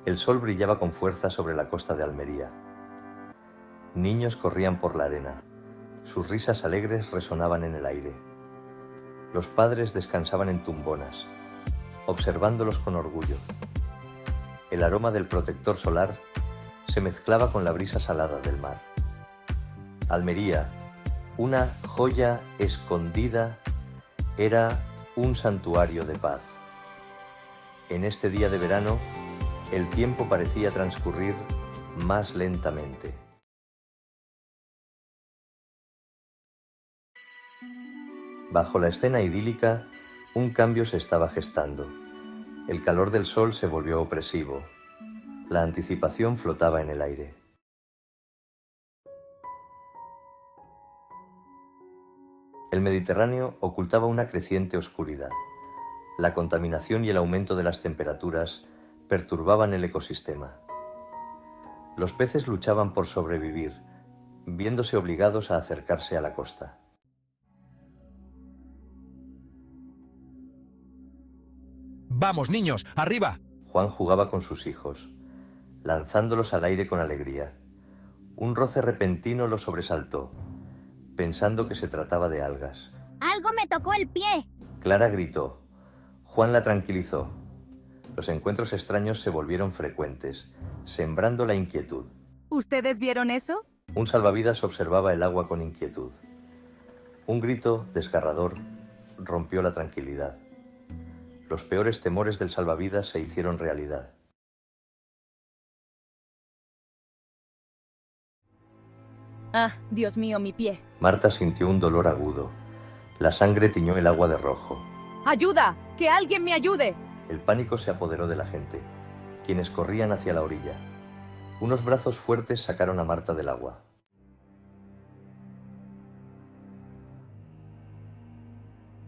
El sol brillaba con fuerza sobre la costa de Almería. Niños corrían por la arena. Sus risas alegres resonaban en el aire. Los padres descansaban en tumbonas, observándolos con orgullo. El aroma del protector solar se mezclaba con la brisa salada del mar. Almería, una joya escondida, era un santuario de paz. En este día de verano, el tiempo parecía transcurrir más lentamente. Bajo la escena idílica, un cambio se estaba gestando. El calor del sol se volvió opresivo. La anticipación flotaba en el aire. El Mediterráneo ocultaba una creciente oscuridad. La contaminación y el aumento de las temperaturas perturbaban el ecosistema. Los peces luchaban por sobrevivir, viéndose obligados a acercarse a la costa. ¡Vamos, niños! ¡Arriba! Juan jugaba con sus hijos, lanzándolos al aire con alegría. Un roce repentino lo sobresaltó, pensando que se trataba de algas. ¡Algo me tocó el pie! Clara gritó. Juan la tranquilizó. Los encuentros extraños se volvieron frecuentes, sembrando la inquietud. ¿Ustedes vieron eso? Un salvavidas observaba el agua con inquietud. Un grito desgarrador rompió la tranquilidad. Los peores temores del salvavidas se hicieron realidad. Ah, Dios mío, mi pie. Marta sintió un dolor agudo. La sangre tiñó el agua de rojo. ¡Ayuda! ¡Que alguien me ayude! El pánico se apoderó de la gente, quienes corrían hacia la orilla. Unos brazos fuertes sacaron a Marta del agua.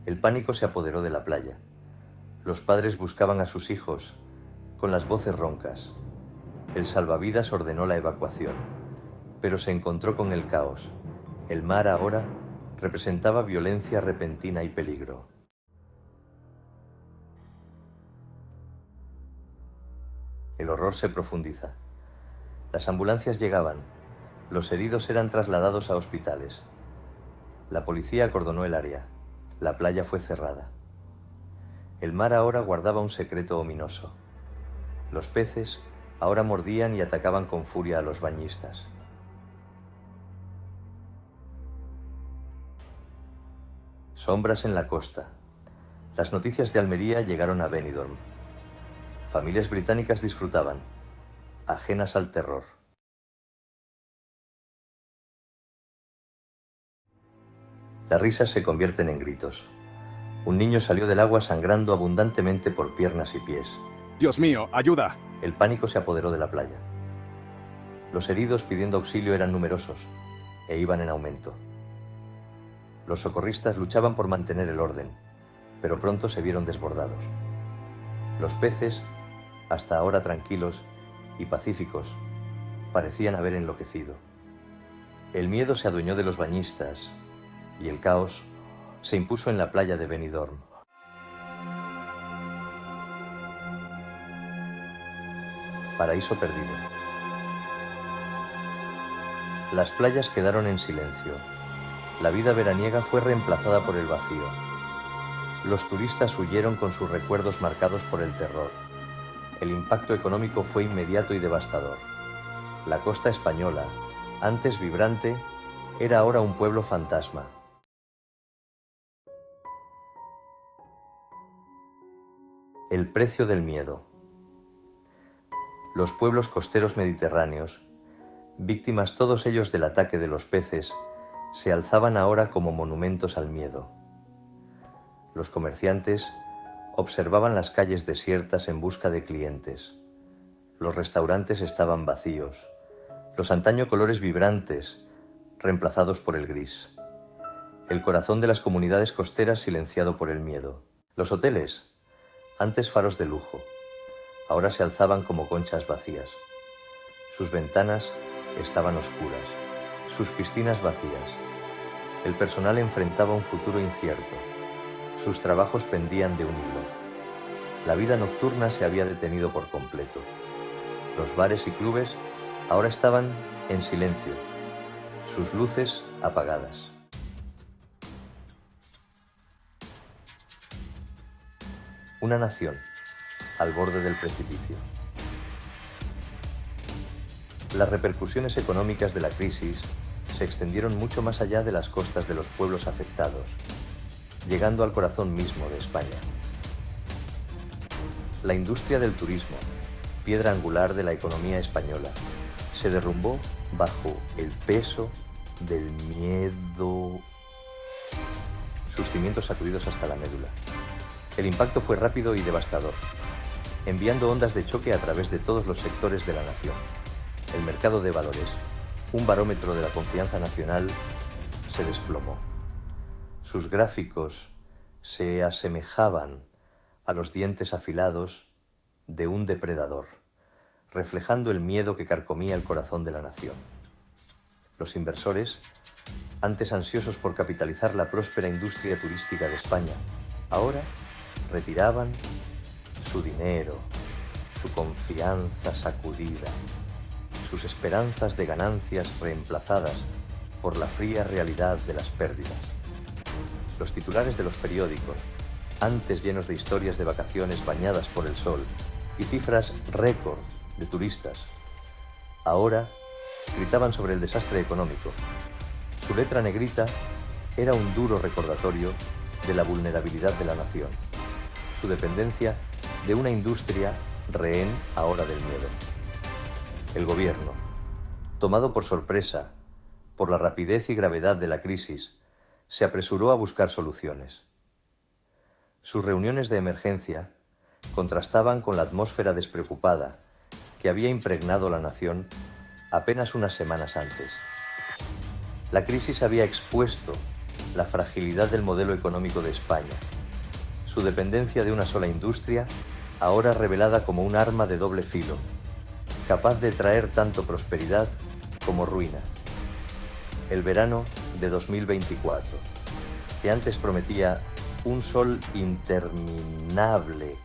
El pánico se apoderó de la playa. Los padres buscaban a sus hijos, con las voces roncas. El salvavidas ordenó la evacuación, pero se encontró con el caos. El mar ahora representaba violencia repentina y peligro. El horror se profundiza. Las ambulancias llegaban. Los heridos eran trasladados a hospitales. La policía acordonó el área. La playa fue cerrada. El mar ahora guardaba un secreto ominoso. Los peces ahora mordían y atacaban con furia a los bañistas. Sombras en la costa. Las noticias de Almería llegaron a Benidorm. Familias británicas disfrutaban, ajenas al terror. Las risas se convierten en gritos. Un niño salió del agua sangrando abundantemente por piernas y pies. ¡Dios mío, ayuda! El pánico se apoderó de la playa. Los heridos pidiendo auxilio eran numerosos e iban en aumento. Los socorristas luchaban por mantener el orden, pero pronto se vieron desbordados. Los peces, hasta ahora tranquilos y pacíficos, parecían haber enloquecido. El miedo se adueñó de los bañistas y el caos se impuso en la playa de Benidorm. Paraíso perdido. Las playas quedaron en silencio. La vida veraniega fue reemplazada por el vacío. Los turistas huyeron con sus recuerdos marcados por el terror. El impacto económico fue inmediato y devastador. La costa española, antes vibrante, era ahora un pueblo fantasma. El precio del miedo. Los pueblos costeros mediterráneos, víctimas todos ellos del ataque de los peces, se alzaban ahora como monumentos al miedo. Los comerciantes observaban las calles desiertas en busca de clientes. Los restaurantes estaban vacíos, los antaño colores vibrantes, reemplazados por el gris. El corazón de las comunidades costeras silenciado por el miedo. Los hoteles, antes faros de lujo, ahora se alzaban como conchas vacías. Sus ventanas estaban oscuras, sus piscinas vacías. El personal enfrentaba un futuro incierto. Sus trabajos pendían de un hilo. La vida nocturna se había detenido por completo. Los bares y clubes ahora estaban en silencio, sus luces apagadas. Una nación al borde del precipicio. Las repercusiones económicas de la crisis se extendieron mucho más allá de las costas de los pueblos afectados, llegando al corazón mismo de España. La industria del turismo, piedra angular de la economía española, se derrumbó bajo el peso del miedo. Sus cimientos sacudidos hasta la médula. El impacto fue rápido y devastador, enviando ondas de choque a través de todos los sectores de la nación. El mercado de valores, un barómetro de la confianza nacional, se desplomó. Sus gráficos se asemejaban a los dientes afilados de un depredador, reflejando el miedo que carcomía el corazón de la nación. Los inversores, antes ansiosos por capitalizar la próspera industria turística de España, ahora retiraban su dinero, su confianza sacudida, sus esperanzas de ganancias reemplazadas por la fría realidad de las pérdidas. Los titulares de los periódicos, antes llenos de historias de vacaciones bañadas por el sol y cifras récord de turistas, ahora gritaban sobre el desastre económico. Su letra negrita era un duro recordatorio de la vulnerabilidad de la nación, su dependencia de una industria rehén ahora del miedo. El gobierno, tomado por sorpresa por la rapidez y gravedad de la crisis, se apresuró a buscar soluciones. Sus reuniones de emergencia contrastaban con la atmósfera despreocupada que había impregnado la nación apenas unas semanas antes. La crisis había expuesto la fragilidad del modelo económico de España, su dependencia de una sola industria, ahora revelada como un arma de doble filo, capaz de traer tanto prosperidad como ruina. El verano de 2024, que antes prometía un sol interminable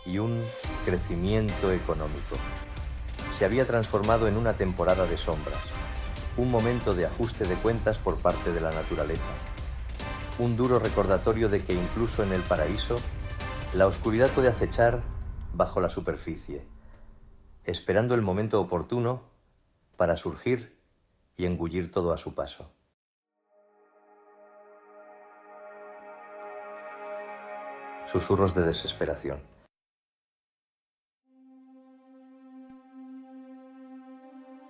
y un crecimiento económico, se había transformado en una temporada de sombras, un momento de ajuste de cuentas por parte de la naturaleza, un duro recordatorio de que incluso en el paraíso, la oscuridad puede acechar bajo la superficie, esperando el momento oportuno para surgir y engullir todo a su paso. Susurros de desesperación.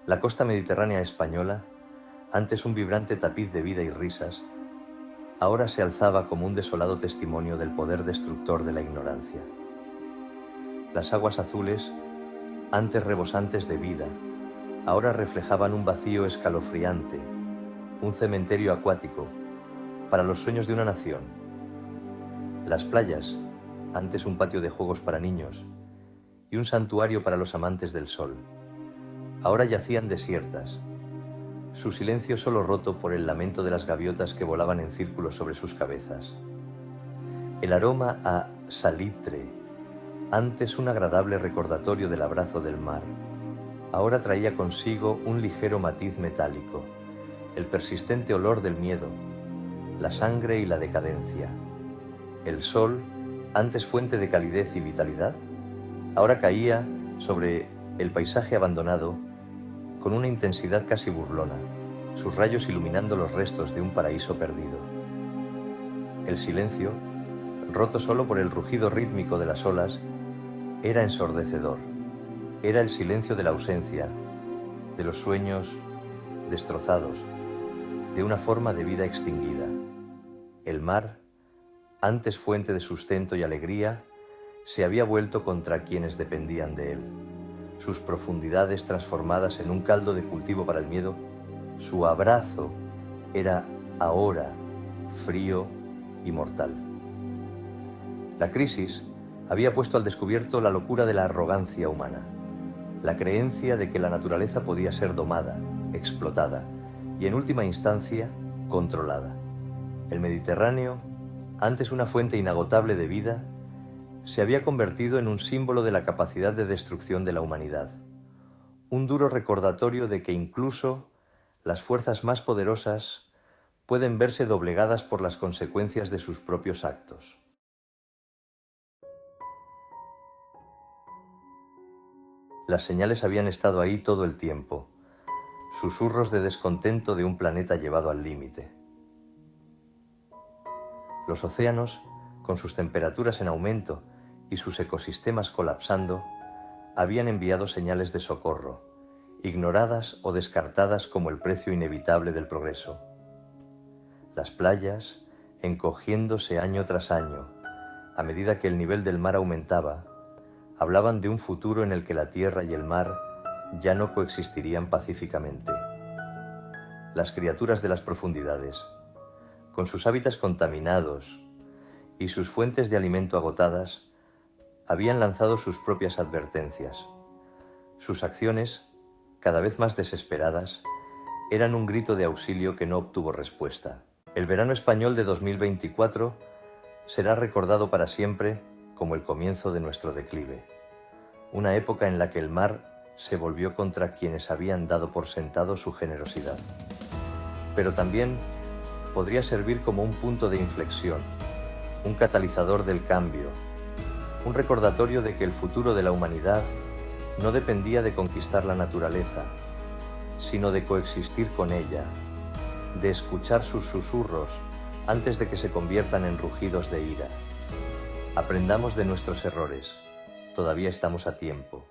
La costa mediterránea española, antes un vibrante tapiz de vida y risas, ahora se alzaba como un desolado testimonio del poder destructor de la ignorancia. Las aguas azules, antes rebosantes de vida, ahora reflejaban un vacío escalofriante, un cementerio acuático para los sueños de una nación. Las playas, antes un patio de juegos para niños y un santuario para los amantes del sol, ahora yacían desiertas, su silencio solo roto por el lamento de las gaviotas que volaban en círculos sobre sus cabezas. El aroma a salitre, antes un agradable recordatorio del abrazo del mar, ahora traía consigo un ligero matiz metálico, el persistente olor del miedo, la sangre y la decadencia. El sol, antes fuente de calidez y vitalidad, ahora caía sobre el paisaje abandonado con una intensidad casi burlona, sus rayos iluminando los restos de un paraíso perdido. El silencio, roto solo por el rugido rítmico de las olas, era ensordecedor. Era el silencio de la ausencia, de los sueños destrozados, de una forma de vida extinguida. El mar, antes fuente de sustento y alegría, se había vuelto contra quienes dependían de él. Sus profundidades transformadas en un caldo de cultivo para el miedo, su abrazo era ahora frío y mortal. La crisis había puesto al descubierto la locura de la arrogancia humana, la creencia de que la naturaleza podía ser domada, explotada y en última instancia controlada. El Mediterráneo, antes una fuente inagotable de vida, se había convertido en un símbolo de la capacidad de destrucción de la humanidad, Un duro recordatorio de que incluso las fuerzas más poderosas pueden verse doblegadas por las consecuencias de sus propios actos. Las señales habían estado ahí todo el tiempo, susurros de descontento de un planeta llevado al límite. Los océanos, con sus temperaturas en aumento y sus ecosistemas colapsando, habían enviado señales de socorro, ignoradas o descartadas como el precio inevitable del progreso. Las playas, encogiéndose año tras año, a medida que el nivel del mar aumentaba, hablaban de un futuro en el que la tierra y el mar ya no coexistirían pacíficamente. Las criaturas de las profundidades, con sus hábitats contaminados y sus fuentes de alimento agotadas, habían lanzado sus propias advertencias. Sus acciones, cada vez más desesperadas, eran un grito de auxilio que no obtuvo respuesta. El verano español de 2024 será recordado para siempre como el comienzo de nuestro declive, una época en la que el mar se volvió contra quienes habían dado por sentado su generosidad. Pero también podría servir como un punto de inflexión, un catalizador del cambio, un recordatorio de que el futuro de la humanidad no dependía de conquistar la naturaleza, sino de coexistir con ella, de escuchar sus susurros antes de que se conviertan en rugidos de ira. Aprendamos de nuestros errores, todavía estamos a tiempo.